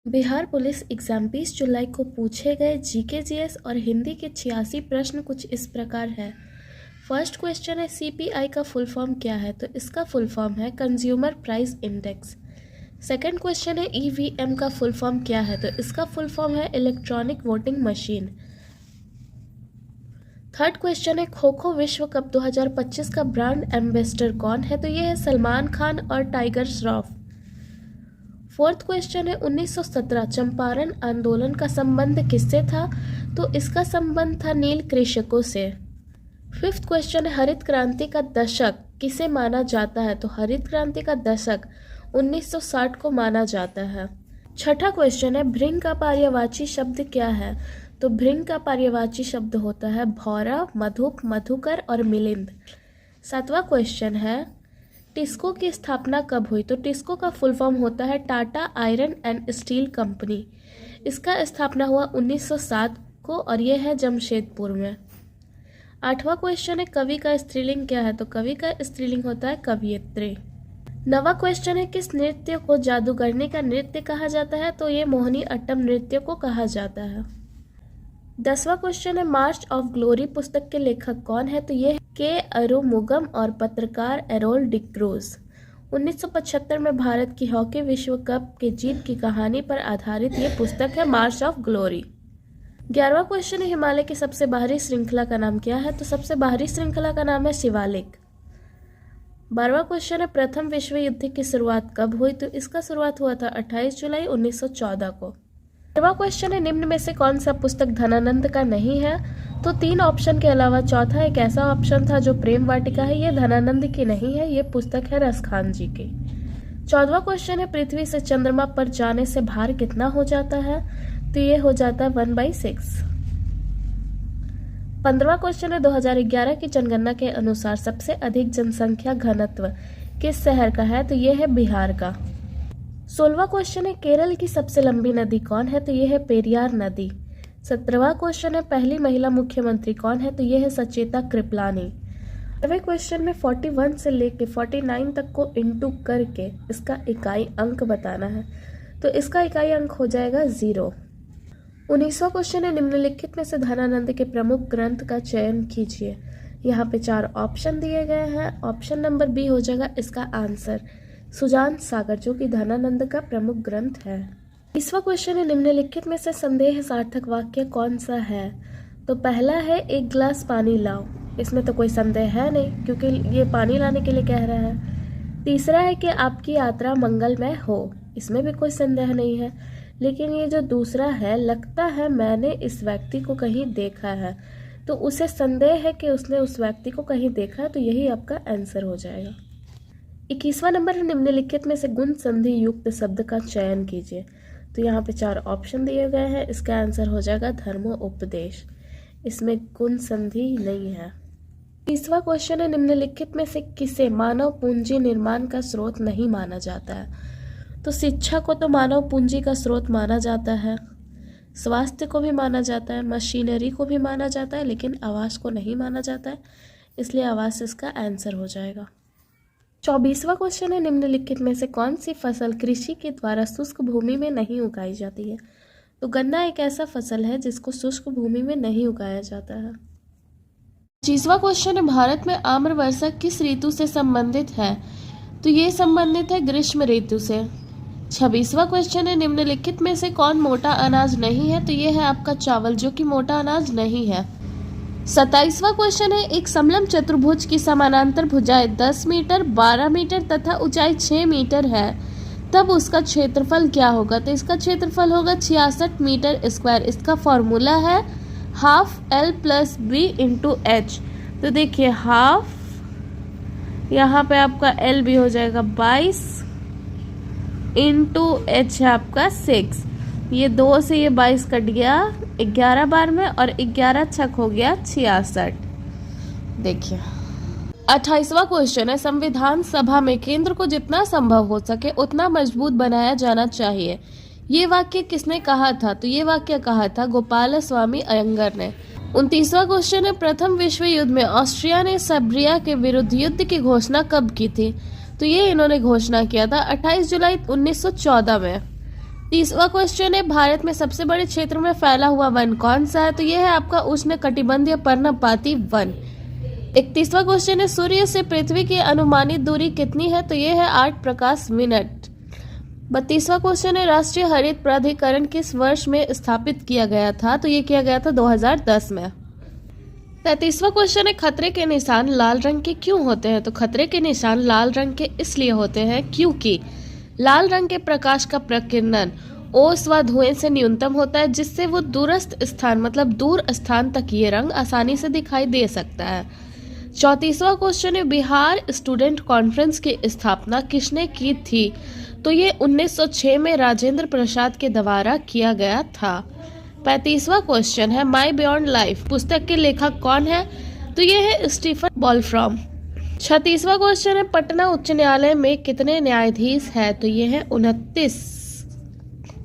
Bihar police exam 20 जुलाई को पूछे गए जीके जीएस और हिंदी के 86 प्रश्न कुछ इस प्रकार है। फर्स्ट क्वेश्चन है सीपीआई का फुल फॉर्म क्या है, तो इसका फुल फॉर्म है consumer price index. Second question है ईवीएम का फुल फॉर्म क्या है, तो इसका फुल फॉर्म है electronic voting machine. Third question है खो खो विश्व कप 2025 का ब्रांड एम्बेसडर कौन है, तो ये है सलमान खान और टाइगर श्रॉफ। फोर्थ क्वेश्चन है 1917 चंपारण आंदोलन का संबंध किससे था, तो इसका संबंध था नील कृषकों से। फिफ्थ क्वेश्चन है हरित क्रांति का दशक किसे माना जाता है, तो हरित क्रांति का दशक 1960 को माना जाता है। छठा क्वेश्चन है भृंग का पर्यायवाची शब्द क्या है, तो भृंग का पर्यायवाची शब्द होता है भौरा, मधुप, मधुकर और मिलिंद। सातवां क्वेश्चन है टिस्को की स्थापना कब हुई, तो टिस्को का फुल फॉर्म होता है Tata iron and steel company. इसका स्थापना हुआ 1907 को और यह है जमशेदपुर में। आठवां क्वेश्चन है कवि का स्त्रीलिंग क्या है, तो कवि का स्त्रीलिंग होता है कवयित्री। नवा क्वेश्चन है किस नृत्य को जादूगरनी का नृत्य कहा जाता है, तो ये मोहिनी अट्टम नृत्य को कहा जाता है। 10वां क्वेश्चन है मार्च ऑफ ग्लोरी पुस्तक के लेखक कौन है, तो ये के अरुमुगम और पत्रकार एरोल डिक्रूज। 1975 में भारत की हॉकी विश्व कप के जीत की कहानी पर आधारित ये पुस्तक है मार्च ऑफ ग्लोरी। 11वां क्वेश्चन है हिमालय की सबसे बाहरी श्रृंखला का नाम क्या है, तो सबसे बाहरी श्रृंखला का नाम है शिवालिक। 12वां क्वेश्चन है प्रथम विश्व युद्ध की शुरुआत कब हुई, तो इसका शुरुआत हुआ था 28 जुलाई 1914 को। 13वां क्वेश्चन है निम्न में से कौन सा पुस्तक धनानंद का नहीं है, तो 3 ऑप्शन के अलावा चौथा एक ऐसा ऑप्शन था जो प्रेम वाटिका है, ये धनानंद की नहीं है, ये पुस्तक है रसखान जी की। 14वां क्वेश्चन है पृथ्वी से चंद्रमा पर जाने से भार कितना हो जाता है, तो ये हो जाता है 1/6। 15वां क्वेश्चन है 2011 की जनगणना के अनुसार सबसे अधिक जनसंख्या घनत्व किस शहर का है, तो ये है बिहार का। 16वां क्वेश्चन है केरल की सबसे लंबी नदी कौन है, तो ये है पेरियार नदी। 17वां क्वेश्चन है पहली महिला मुख्यमंत्री कौन है, तो ये है सचेता कृपलानी। 18वें क्वेश्चन में 41 से लेके 49 तक को इंटू करके इसका इकाई अंक बताना है, तो इसका इकाई अंक हो जाएगा 0। 19वां क्वेश्चन है निम्नलिखित में से धनानंद के प्रमुख ग्रंथ का चयन कीजिए। यहाँ पे 4 ऑप्शन दिए गए हैं, ऑप्शन नंबर बी हो जाएगा इसका आंसर सुजान सागर, जो कि धनानंद का प्रमुख ग्रंथ है। 20वां क्वेश्चन है निम्नलिखित में से संदेह सार्थक वाक्य कौन सा है, तो पहला है एक गिलास पानी लाओ, इसमें तो कोई संदेह है नहीं क्योंकि ये पानी लाने के लिए कह रहा है। तीसरा है कि आपकी यात्रा मंगलमय हो, इसमें भी कोई संदेह नहीं है। लेकिन ये जो दूसरा है लगता है मैंने इस व्यक्ति को कहीं देखा है, तो उसे संदेह है कि उसने उस व्यक्ति को कहीं देखा है, तो यही आपका आंसर हो जाएगा। 21वां नंबर है निम्नलिखित में से गुण संधि युक्त शब्द का चयन कीजिए, तो यहाँ पे 4 ऑप्शन दिए गए हैं, इसका आंसर हो जाएगा धर्मोपदेश, इसमें गुण संधि नहीं है। 30वां क्वेश्चन है निम्नलिखित में से किसे मानव पूंजी निर्माण का स्रोत नहीं माना जाता है, तो शिक्षा को तो मानव पूंजी का स्रोत माना जाता है, स्वास्थ्य को भी माना जाता है, मशीनरी को भी माना जाता है, लेकिन आवास को नहीं माना जाता है, इसलिए आवास इसका आंसर हो जाएगा। 24वां क्वेश्चन है निम्नलिखित में से कौन सी फसल कृषि के द्वारा शुष्क भूमि में नहीं उगाई जाती है, तो गन्ना एक ऐसा फसल है जिसको शुष्क भूमि में नहीं उगाया जाता है। 25वां क्वेश्चन है भारत में आम्र वर्षा किस ऋतु से संबंधित है, तो ये संबंधित है ग्रीष्म ऋतु से। 26वां क्वेश्चन है निम्नलिखित में से कौन मोटा अनाज नहीं है, तो ये है आपका चावल, जो कि मोटा अनाज नहीं है। 27वां क्वेश्चन है एक समलंब चतुर्भुज की समानांतर भुजाएं 10 मीटर, 12 मीटर तथा ऊंचाई 6 मीटर है, तब उसका क्षेत्रफल क्या होगा, तो इसका क्षेत्रफल होगा 66 मीटर स्क्वायर। इसका फॉर्मूला है हाफ L + B × H, तो देखिए हाफ, यहाँ पे आपका L भी हो जाएगा 22 × H है आपका 6, ये 2 से ये 22 कट गया 11 बार में और 11 छक हो गया 66। देखिए 28वां क्वेश्चन है संविधान सभा में केंद्र को जितना संभव हो सके उतना मजबूत बनाया जाना चाहिए, ये वाक्य किसने कहा था, तो ये वाक्य कहा था गोपाल स्वामी अयंगर ने। 29वां क्वेश्चन है प्रथम विश्व युद्ध में ऑस्ट्रिया ने सर्बिया के विरुद्ध युद्ध की घोषणा कब की थी, तो ये इन्होंने घोषणा किया था 28 जुलाई 1914 में। 30वां क्वेश्चन है भारत में सबसे बड़े क्षेत्र में फैला हुआ वन कौन सा है? तो यह है आपका उष्णकटिबंधीय पर्णपाती वन। 31वां क्वेश्चन है सूर्य से पृथ्वी की अनुमानित दूरी कितनी है? तो यह है 8 प्रकाश मिनट। 32वां क्वेश्चन है राष्ट्रीय हरित प्राधिकरण किस वर्ष में स्थापित किया गया था? तो ये किया गया था 2010 में। 33वां क्वेश्चन है खतरे के निशान लाल रंग के क्यों होते हैं? तो खतरे के निशान लाल रंग के इसलिए होते हैं क्योंकि लाल रंग के प्रकाश का प्रकीर्णन ओस व धुएं से न्यूनतम होता है, जिससे वो दूरस्थ स्थान मतलब दूर स्थान तक ये रंग आसानी से दिखाई दे सकता है। 34वां क्वेश्चन है बिहार स्टूडेंट कॉन्फ्रेंस की स्थापना किसने की थी? तो ये 1906 में राजेंद्र प्रसाद के द्वारा किया गया था। 35वां क्वेश्चन है माई बियॉन्ड लाइफ पुस्तक के लेखक कौन है? तो ये है स्टीफन बॉलफ्रॉम। 36वां क्वेश्चन है पटना उच्च न्यायालय में कितने न्यायाधीश है? तो ये है 29।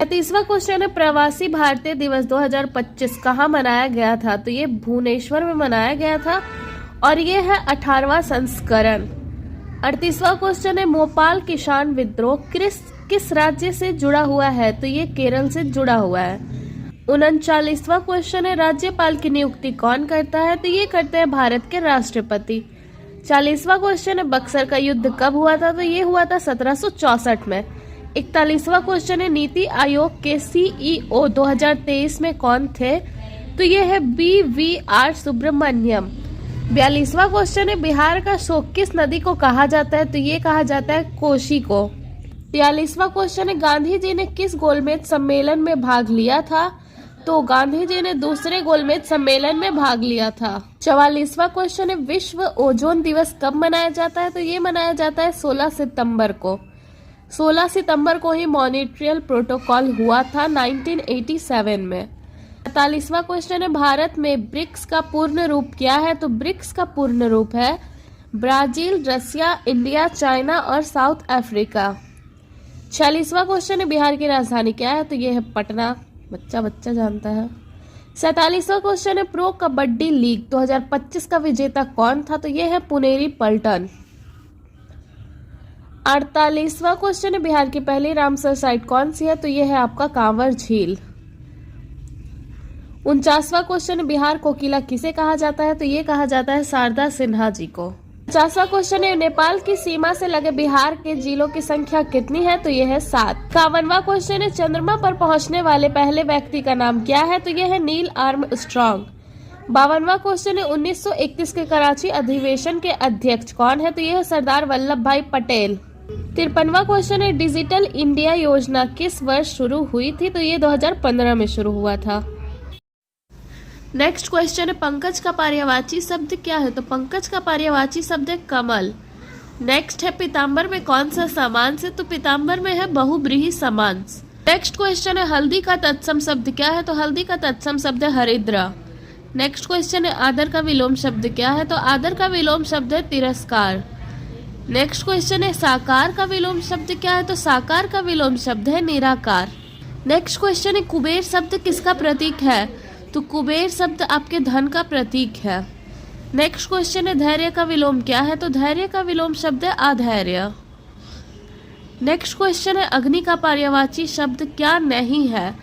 35वां क्वेश्चन है प्रवासी भारतीय दिवस 2025 कहाँ मनाया गया था? तो ये भुवनेश्वर में मनाया गया था और ये है 18वां संस्करण। 38वां क्वेश्चन है भोपाल किसान विद्रोह किस राज्य से जुड़ा हुआ है? तो ये केरल से जुड़ा हुआ है। 39वां क्वेश्चन है राज्यपाल की नियुक्ति कौन करता है? तो ये करते हैं भारत के राष्ट्रपति। 40वां क्वेश्चन है बक्सर का युद्ध कब हुआ था? तो ये हुआ था 1764 में। 41वां क्वेश्चन है नीति आयोग के CEO 2023 में कौन थे? तो ये है BVR सुब्रमण्यम। 42वां क्वेश्चन है बिहार का शोक किस नदी को कहा जाता है? तो ये कहा जाता है कोसी को। 43वां क्वेश्चन है गांधी जी ने किस गोलमेज सम्मेलन में भाग लिया था? तो गांधी जी ने दूसरे गोलमेज सम्मेलन में भाग लिया था। 44वां क्वेश्चन है विश्व ओजोन दिवस कब मनाया जाता है? तो ये मनाया जाता है 16 सितंबर को। 16 सितंबर को ही मॉन्ट्रियल प्रोटोकॉल हुआ था 1987 में। 45वां क्वेश्चन है भारत में ब्रिक्स का पूर्ण रूप क्या है? तो ब्रिक्स का पूर्ण रूप है ब्राजील, रसिया, इंडिया, चाइना और साउथ अफ्रीका। 46वां क्वेश्चन है बिहार की राजधानी क्या है? तो ये है पटना। बच्चा जानता है। 47वां क्वेश्चन है प्रो कबड्डी लीग 2025 का विजेता कौन था? तो ये है पुनेरी पल्टन। 48वां क्वेश्चन है बिहार की पहली रामसर साइट कौन सी है? तो ये है आपका कांवर झील। 49वां क्वेश्चन है बिहार कोकिला किसे कहा जाता है? तो ये कहा जाता है शारदा सिन्हा जी को। 50वां क्वेश्चन है नेपाल की सीमा से लगे बिहार के जिलों की संख्या कितनी है? तो ये है 7। 51वां क्वेश्चन है चंद्रमा पर पहुंचने वाले पहले व्यक्ति का नाम क्या है? तो ये है नील आर्मस्ट्रांग। 52वां क्वेश्चन है 1931 के कराची अधिवेशन के अध्यक्ष कौन है? तो ये है सरदार वल्लभ भाई पटेल। 53वां क्वेश्चन है डिजिटल इंडिया योजना किस वर्ष शुरू हुई थी? तो ये 2015 में शुरू हुआ था। नेक्स्ट क्वेश्चन है पंकज का पर्यायवाची शब्द क्या है? तो पंकज का पर्यायवाची शब्द है कमल। नेक्स्ट है पीताम्बर में कौन सा समांश है? तो पीताम्बर में है बहुब्रीहि समांश। नेक्स्ट क्वेश्चन है हल्दी का तत्सम शब्द क्या है? तो हल्दी का तत्सम शब्द है हरिद्रा। नेक्स्ट क्वेश्चन है आदर का विलोम शब्द क्या है? तो आदर का विलोम शब्द है तिरस्कार। नेक्स्ट क्वेश्चन है साकार का विलोम शब्द क्या है? तो साकार का विलोम शब्द है निराकार। नेक्स्ट क्वेश्चन है कुबेर शब्द किसका प्रतीक है? तो कुबेर शब्द आपके धन का प्रतीक है। नेक्स्ट क्वेश्चन है धैर्य का विलोम क्या है? तो धैर्य का विलोम शब्द है अधैर्य। नेक्स्ट क्वेश्चन है अग्नि का पर्यायवाची शब्द क्या नहीं है?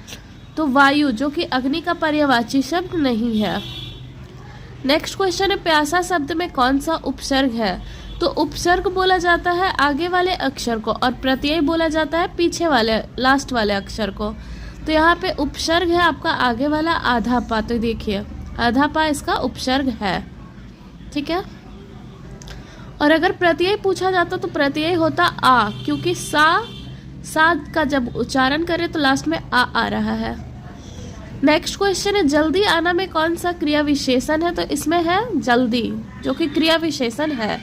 तो वायु, जो कि अग्नि का पर्यायवाची शब्द नहीं है। नेक्स्ट क्वेश्चन है प्यासा शब्द में कौन सा उपसर्ग है? तो उपसर्ग बोला जाता है आगे वाले अक्षर को और प्रत्यय बोला जाता है पीछे वाले लास्ट वाले अक्षर को। तो यहाँ पे उपसर्ग है आपका आगे वाला आधा पा। तो देखिए आधा पा इसका उपसर्ग है, ठीक है। और अगर प्रत्यय पूछा जाता तो प्रत्यय होता आ, क्योंकि सा का जब उच्चारण करें तो लास्ट में आ रहा है। नेक्स्ट क्वेश्चन है जल्दी आना में कौन सा क्रिया विशेषण है? तो इसमें है जल्दी, जो कि क्रिया विशेषण है।